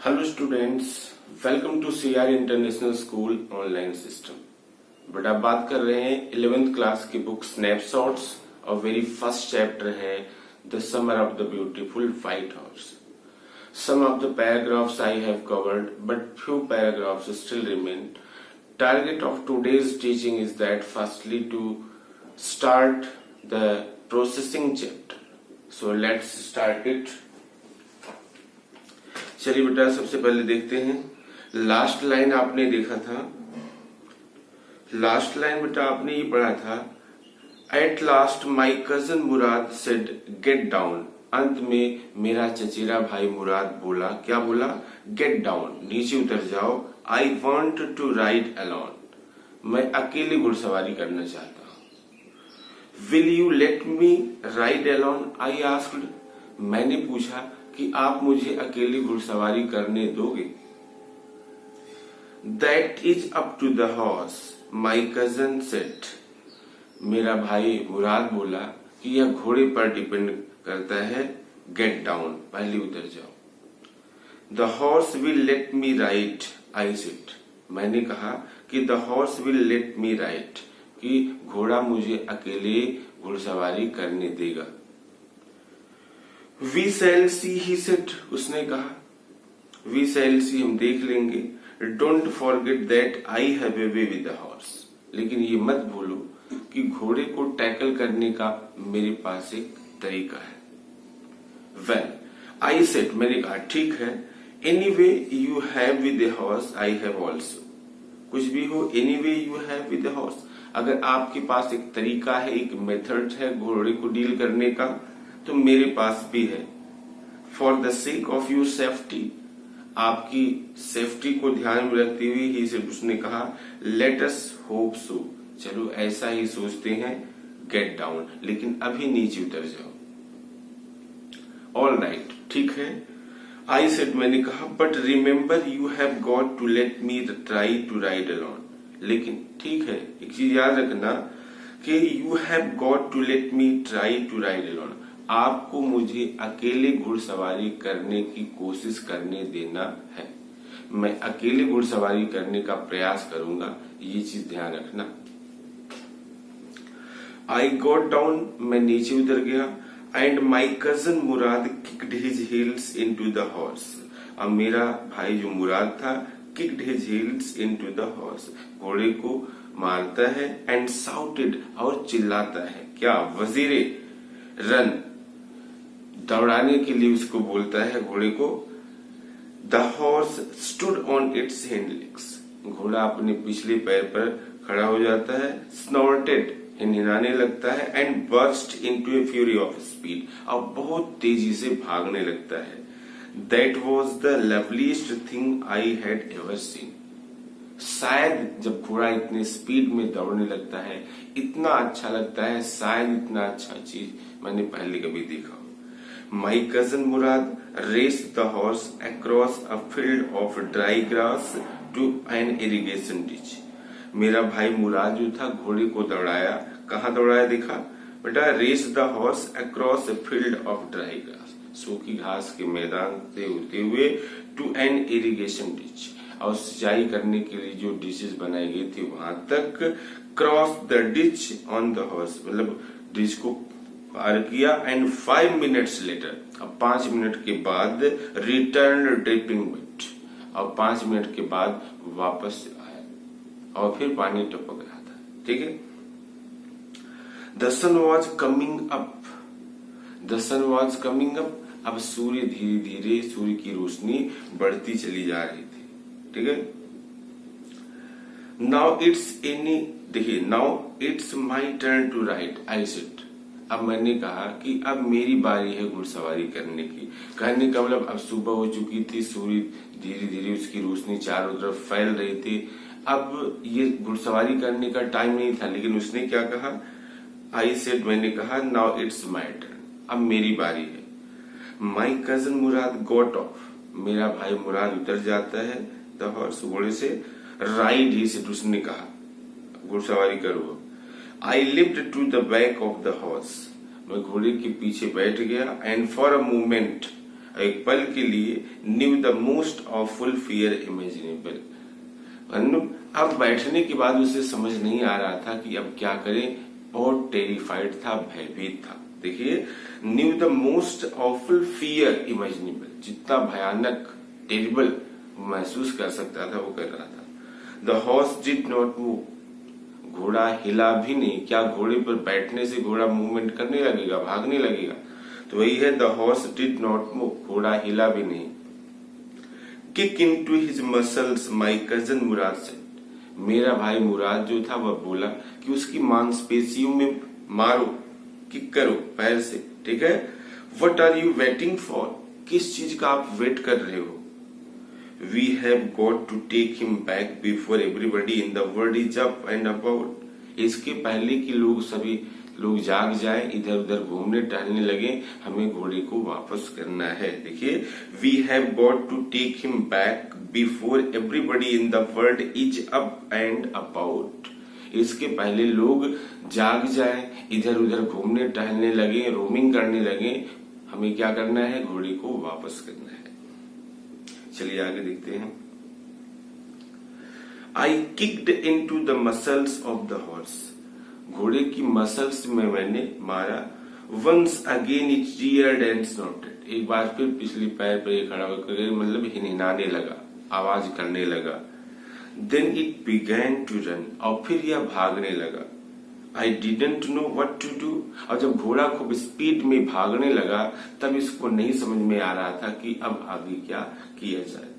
Hello students, welcome to CR international school online system. But अब बात कर रहे हैं 11th क्लास की बुक स्नैपशॉट्स और वेरी फर्स्ट चैप्टर है the summer of the beautiful white house. Some of the paragraphs I have covered but few paragraphs still remain. Target of today's teaching is that firstly to start the processing chapter. So let's start it. चलिए बेटा, सबसे पहले देखते हैं last line. आपने देखा था last line बेटा, आपने ये पढ़ा था at last my cousin Murad said get down. अंत में मेरा चचेरा भाई मुराद बोला, क्या बोला? गेट डाउन, नीचे उतर जाओ। I want to ride alone, मैं अकेले घुड़सवारी करना चाहता हूं। Will you let me ride alone? I asked, मैंने पूछा कि आप मुझे अकेली घुड़सवारी करने दोगे? That is up to the horse my cousin said, मेरा भाई मुराद बोला कि यह घोड़े पर डिपेंड करता है। गेट डाउन, पहले उतर जाओ। The horse will let me ride, I said, मैंने कहा कि the horse will let me ride, कि घोड़ा मुझे अकेले घुड़सवारी करने देगा। We shall C, he said, उसने कहा। वी शैल सी, हम देख लेंगे। Don't forget that I have a way with the horse, लेकिन ये मत भूलो कि घोड़े को टैकल करने का मेरे पास एक तरीका है। वेल आई सेड, मैंने कहा ठीक है। Any way you have with the horse I have also, कुछ भी हो, any way you have with the horse, अगर आपके पास एक तरीका है, एक मेथड है घोड़े को डील करने का, तो मेरे पास भी है। For the sake of your safety, आपकी सेफ्टी को ध्यान में रखते हुए ही से उसने कहा लेट अस होप सो, चलो ऐसा ही सोचते हैं। गेट डाउन, लेकिन अभी नीचे उतर जाओ। ऑल राइट, ठीक है। आई सेड, मैंने कहा but remember you have got to let me try to ride alone, लेकिन ठीक है, एक चीज याद रखना कि you have got to let me try to ride alone, आपको मुझे अकेले घुड़सवारी करने की कोशिश करने देना है। मैं अकेले घुड़सवारी करने का प्रयास करूंगा, ये चीज ध्यान रखना। आई गॉट डाउन, मैं नीचे उतर गया। And my cousin Murad kicked his heels into the horse, अब मेरा भाई जो मुराद था kicked his heels into the horse, घोड़े को मारता है। एंड साउटेड, और चिल्लाता है, क्या? वजीरे रन, दौड़ाने के लिए उसको बोलता है घोड़े को। The horse stood on it's hind legs, घोड़ा अपने पिछले पैर पर खड़ा हो जाता है। स्नॉर्टेड, हिनहिनाने लगता है। And burst into A fury of speed, अब बहुत तेजी से भागने लगता है। That was the loveliest thing I had ever seen, शायद जब घोड़ा इतने स्पीड में दौड़ने लगता है, इतना अच्छा लगता है, शायद इतना अच्छा चीज मैंने पहले कभी देखा हो। My cousin Murad raced the horse across a field of dry grass to an irrigation ditch. मेरा भाई मुराद जो था घोड़े को दौड़ाया, कहाँ दौड़ाया देखा बेटा? Race the horse across a field of dry grass, सूखी घास के मैदान से होते हुए टू एन इरिगेशन डिच, और सिंचाई करने के लिए जो डिचेस बनाई गई थी वहां तक। Cross the ditch on the horse, मतलब डिच को पार किया। एंड 5 minutes लेटर, अब 5 मिनट के बाद रिटर्न ड्रिपिंग विट, और 5 मिनट के बाद वापस आया और फिर पानी टपक रहा था। ठीक है। The sun was coming up, the sun was coming up, अब सूर्य धीरे धीरे, सूर्य की रोशनी बढ़ती चली जा रही थी। ठीक है। नाउ इट्स एनी, देखिए, now it's my turn to ride, I said, अब मैंने कहा कि अब मेरी बारी है घुड़सवारी करने की। कहने का मतलब अब सुबह हो चुकी थी, सूर्य धीरे धीरे उसकी रोशनी चारों तरफ फैल रही थी, अब ये घुड़सवारी करने का टाइम नहीं था। लेकिन उसने क्या कहा? आई सेड, मैंने कहा नाउ इट्स माई टर्न, अब मेरी बारी है। My cousin Murad got off, मेरा भाई मुराद उतर जाता है द हॉर्स, घोड़े से। राइड, ही सेड, उसने कहा घुड़सवारी करो। I lift to the back of the horse, मैं घोड़े के पीछे बैठ गया। एंड फॉर अ मोमेंट, एक पल के लिए new the most awful fear imaginable. अब बैठने के बाद उसे समझ नहीं आ रहा था कि अब क्या करे, और टेरिफाइड था, भयभीत था। देखिए, new the most awful fear imaginable, जितना भयानक टेरिबल महसूस कर सकता था वो कर रहा था। The horse did not move, घोड़ा हिला भी नहीं। क्या घोड़े पर बैठने से घोड़ा मूवमेंट करने लगेगा, भागने लगेगा? तो वही है, the horse did not move, घोड़ा हिला भी नहीं। Kick into his muscles my cousin Murad said, मेरा भाई मुराद जो था वह बोला कि उसकी मांसपेशियों में मारो, किक करो पैर से, ठीक है। What are you waiting for, किस चीज का आप वेट कर रहे हो? We have got to take him back before everybody in the world is up and about, इसके पहले कि सभी लोग जाग जाए, इधर उधर घूमने टहलने लगे, हमें घोड़े को वापस करना है। देखिए, we have got to take him back before everybody in the world is up and about, इसके पहले लोग जाग जाए, इधर उधर घूमने टहलने लगे, रोमिंग करने लगे, हमें क्या करना है? घोड़े को वापस करना है। चलिए आगे देखते हैं। I kicked into the muscles of the horse, घोड़े की मसल्स में मैंने मारा। Once again it reared and snorted, एक बार फिर पिछले पैर पर ये खड़ा होकर मतलब हिनहिनाने लगा, आवाज करने लगा। Then it began to run, और फिर यह भागने लगा। I didn't know what to do, और जब घोड़ा खूब स्पीड में भागने लगा तब इसको नहीं समझ में आ रहा था कि अब आगे क्या किया जाए।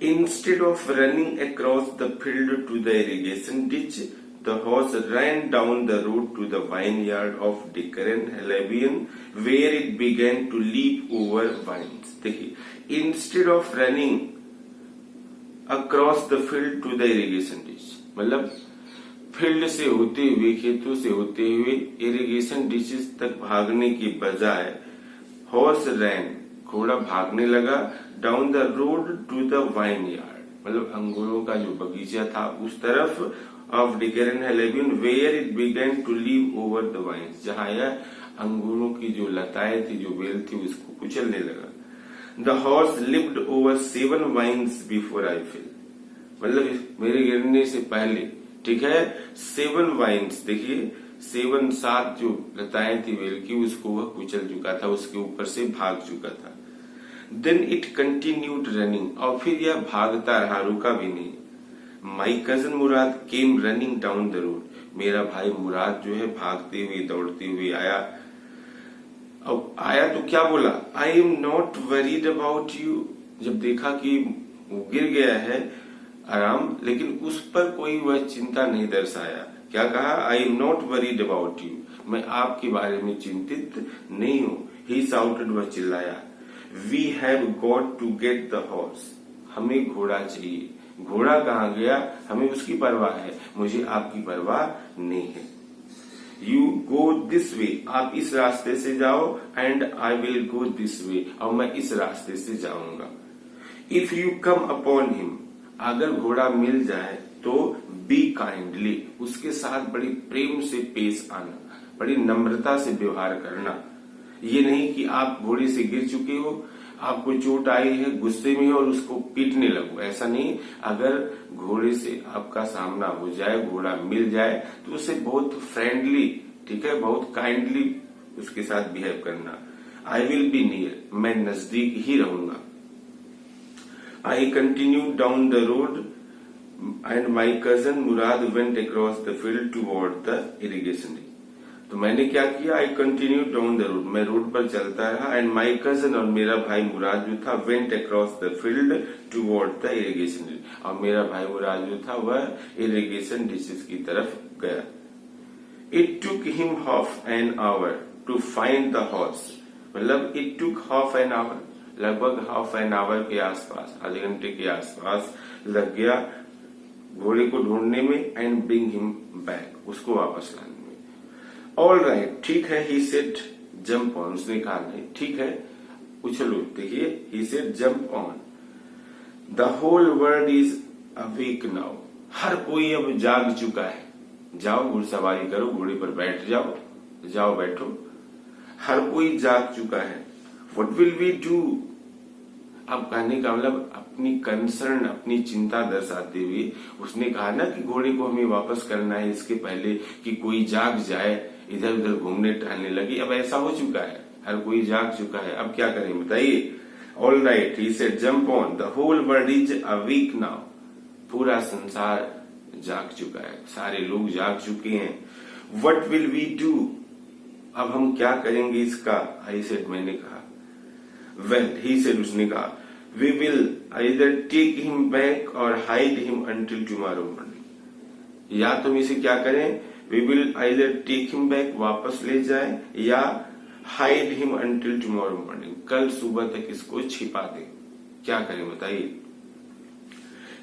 Instead of running across the field to the irrigation ditch, the horse ran down the road to the vineyard of Dickeren Halabian, where it began to leap over vines. देखिए, instead of running across the field to the irrigation ditch, मतलब field से होते हुए, खेतों से होते हुए irrigation ditches तक भागने की बजाय हॉर्स रैन, घोड़ा भागने लगा, down the road to the vineyard, मतलब अंगूरों का जो बगीचा था उस तरफ, of Dikeran Helebian, where it began to leave over the vines, जहां यह अंगूरों की जो लताएं थी, जो बेल थी, उसको कुचलने लगा। The horse lived over 7 vines before I fell, मतलब मेरे गिरने से पहले, ठीक है, 7 वाइन्स, देखिए 7 जो लताएं थी बेल की, उसको वह कुचल चुका था, उसके ऊपर से भाग चुका था। देन इट कंटिन्यूड रनिंग, और फिर यह भागता रहा, रुका भी नहीं। My cousin Murad came running down the road, मेरा भाई मुराद जो है भागते हुए दौड़ते हुए आया। अब आया तो क्या बोला? I am not worried about you, जब देखा कि वो गिर गया है आराम, लेकिन उस पर कोई वह चिंता नहीं दर्शाया। क्या कहा? I am not worried about you, मैं आपके बारे में चिंतित नहीं हूं। ही साउटेड, वह चिल्लाया। We have got to get the horse, हमें घोड़ा चाहिए। घोड़ा कहाँ गया, हमें उसकी परवाह है, मुझे आपकी परवाह नहीं है। यू गो दिस वे, आप इस रास्ते से जाओ, and I will go this way, और मैं इस रास्ते से जाऊंगा। If you come upon him, अगर घोड़ा मिल जाए तो बी काइंडली, उसके साथ बड़ी प्रेम से पेश आना, बड़ी नम्रता से व्यवहार करना। ये नहीं कि आप घोड़े से गिर चुके हो, आपको चोट आई है, गुस्से में हो और उसको पीटने लगो, ऐसा नहीं। अगर घोड़े से आपका सामना हो जाए, घोड़ा मिल जाए, तो उससे बहुत फ्रेंडली, ठीक है, बहुत काइंडली उसके साथ बिहेव करना। आई विल बी नियर, मैं नजदीक ही रहूंगा। I continued down the road and my cousin Murad went across the field toward the irrigation. तो मैंने क्या किया? I continue down the road, मैं रोड पर चलता रहा, एंड माई कजन, और मेरा भाई मुराद जो था, went across the field toward the irrigation, और मेरा भाई मुराद जो था वह इरिगेशन डिशेस की तरफ गया। It took him half an hour to find the horse, मतलब it took half an hour, लगभग हाफ एन आवर के आसपास, आधे घंटे के आसपास लग गया घोड़े को ढूंढने में, एंड ब्रिंग हिम बैक, उसको वापस लाने में। ऑल राइट, ठीक है, ही सेड जंप ऑन, उसने कहा नहीं, ठीक है, उछलो। देखिए, he said jump on, the whole world is awake now, हर कोई अब जाग चुका है, जाओ घुड़सवारी करो, घोड़े पर बैठ जाओ, जाओ बैठो, हर कोई जाग चुका है। What will we do. अब कहने का मतलब अपनी कंसर्न, अपनी चिंता दर्शाते हुए उसने कहा ना कि घोड़े को हमें वापस करना है इसके पहले कि कोई जाग जाए, इधर उधर घूमने टहलने लगी। अब ऐसा हो चुका है, हर कोई जाग चुका है, अब क्या करें बताइए। All right, he said jump on, the whole world is awake now. पूरा संसार जाग चुका है, सारे लोग जाग चुके हैं। व्हाट विल वी डू, अब हम क्या करेंगे इसका। आई सेड, मैंने कहा। वेल, ही सेड, उसने कहा, we will either take him back or hide him until tomorrow morning. या तुम इसे क्या करें, we will either take him back, वापस ले जाए, या hide him until tomorrow morning, कल सुबह तक इसको छिपा दें। क्या करें बताइए।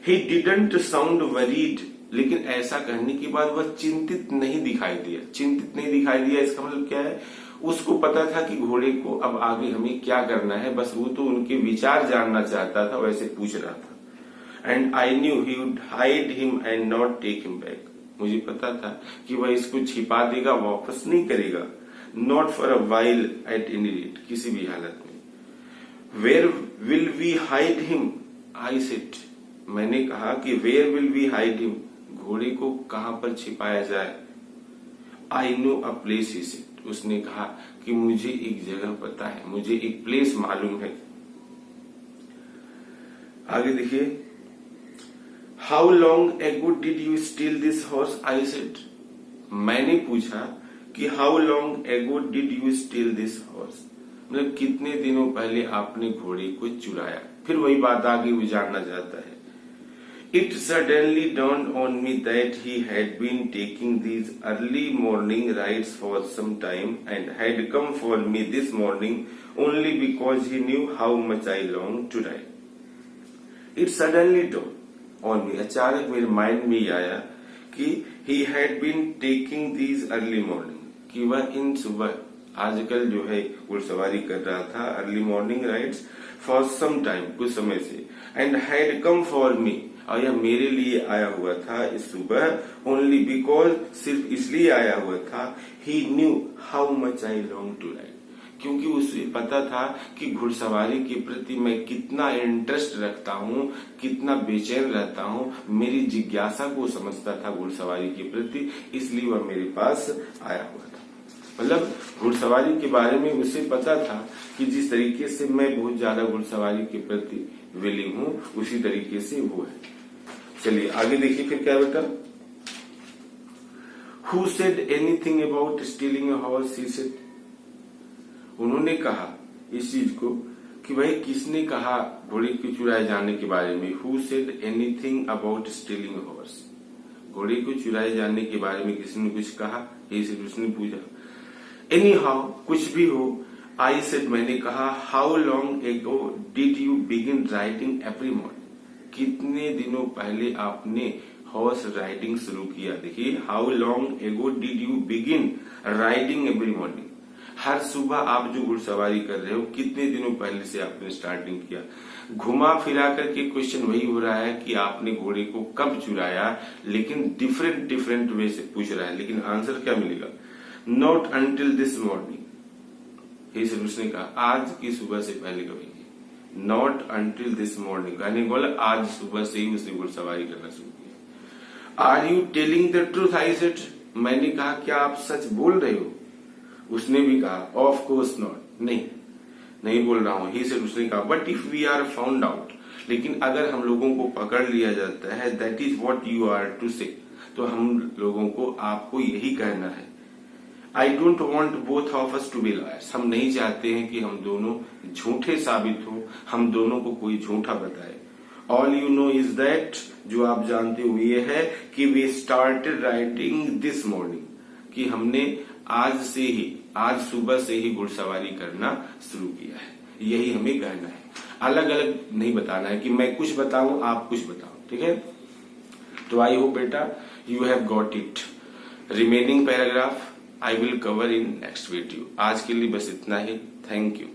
ही डिडंट साउंड वरीड, लेकिन ऐसा कहने के बाद वह चिंतित नहीं दिखाई दिया। चिंतित नहीं दिखाई दिया इसका मतलब क्या है, उसको पता था कि घोड़े को अब आगे हमें क्या करना है, बस वो तो उनके विचार जानना चाहता था, वैसे पूछ रहा था। And I knew he would hide him and not take him back, मुझे पता था कि वह इसको छिपा देगा, वापस नहीं करेगा। Not for a while at any rate, किसी भी हालत में। Where will we hide him, I said, मैंने कहा कि where will we hide him, घोड़े को कहां पर छिपाया जाए। I know a place, he said, उसने कहा कि मुझे एक जगह पता है, मुझे एक प्लेस मालूम है। आगे देखिए, how long ago did you steel this horse, I said, मैंने पूछा कि how long ago did you steel this horse, मतलब कितने दिनों पहले आपने घोड़े को चुराया। फिर वही बात आगे वो जानना चाहता है। It suddenly dawned on me that he had been taking these early morning rides for some time and had come for me this morning only because he knew how much I longed to ride. It suddenly dawned on me, अचानक मेरे mind में आया कि he had been taking these early morning, कि वह इन सुबह आजकल जो है घुड़सवारी कर रहा था, early morning rides for some time, कुछ समय से, and had come for me, और यह मेरे लिए आया हुआ था इस सुबह, ओनली बिकॉज, सिर्फ इसलिए आया हुआ था, he knew how much I long to ride, क्योंकि उसे पता था कि घुड़सवारी के प्रति मैं कितना इंटरेस्ट रखता हूँ, कितना बेचैन रहता हूँ, मेरी जिज्ञासा को समझता था घुड़सवारी के प्रति, इसलिए वह मेरे पास आया हुआ था। मतलब घुड़सवारी के बारे में उसे पता था कि जिस तरीके से मैं बहुत ज्यादा घुड़सवारी के प्रति विलिंग हूँ, उसी तरीके से वो है। चलिए आगे देखिए फिर क्या बेटा। Who said anything about stealing a horse? He said, उन्होंने कहा इस चीज को कि भाई किसने कहा घोड़े के चुराए जाने के बारे में। Who said anything about stealing a horse? घोड़े को चुराए जाने के बारे में किसने कुछ कहा, ये उसने पूछा। Anyhow, कुछ भी हो, I said, मैंने कहा, how long ago did you begin riding every morning? कितने दिनों पहले आपने हॉर्स राइडिंग शुरू किया। देखिए, how long ago did you begin riding every morning, हर सुबह आप जो घुड़सवारी कर रहे हो कितने दिनों पहले से आपने स्टार्टिंग किया। घुमा फिरा करके क्वेश्चन वही हो रहा है कि आपने घोड़े को कब चुराया, लेकिन डिफरेंट वे से पूछ रहा है, लेकिन आंसर क्या मिलेगा, नॉट अंटिल दिस मॉर्निंग। उसने कहा आज की सुबह से पहले कभी, नॉट अंटिल दिस मॉर्निंग, कहने बोला आज सुबह से ही उसने घुड़सवारी करना शुरू किया। Are you telling the truth, I said, मैंने कहा क्या आप सच बोल रहे हो। उसने भी कहा ऑफ कोर्स नॉट, नहीं बोल रहा हूं। ही सेड, उसने कहा but if we are found out, लेकिन अगर हम लोगों को पकड़ लिया जाता है, that is what you are to say, तो हम लोगों को आपको यही कहना है। I don't want both of us to be liars, हम नहीं चाहते हैं कि हम दोनों झूठे साबित हो, हम दोनों को कोई झूठा बताए। All you know is that, जो आप जानते हो ये है कि we started riding this morning, कि हमने आज सुबह से ही घुड़सवारी करना शुरू किया है। यही हमें कहना है, अलग अलग नहीं बताना है कि मैं कुछ बताऊं आप कुछ बताओ, ठीक है। तो आई होप बेटा you have got it. Remaining paragraph I will cover in next video. आज के लिए बस इतना ही। Thank you.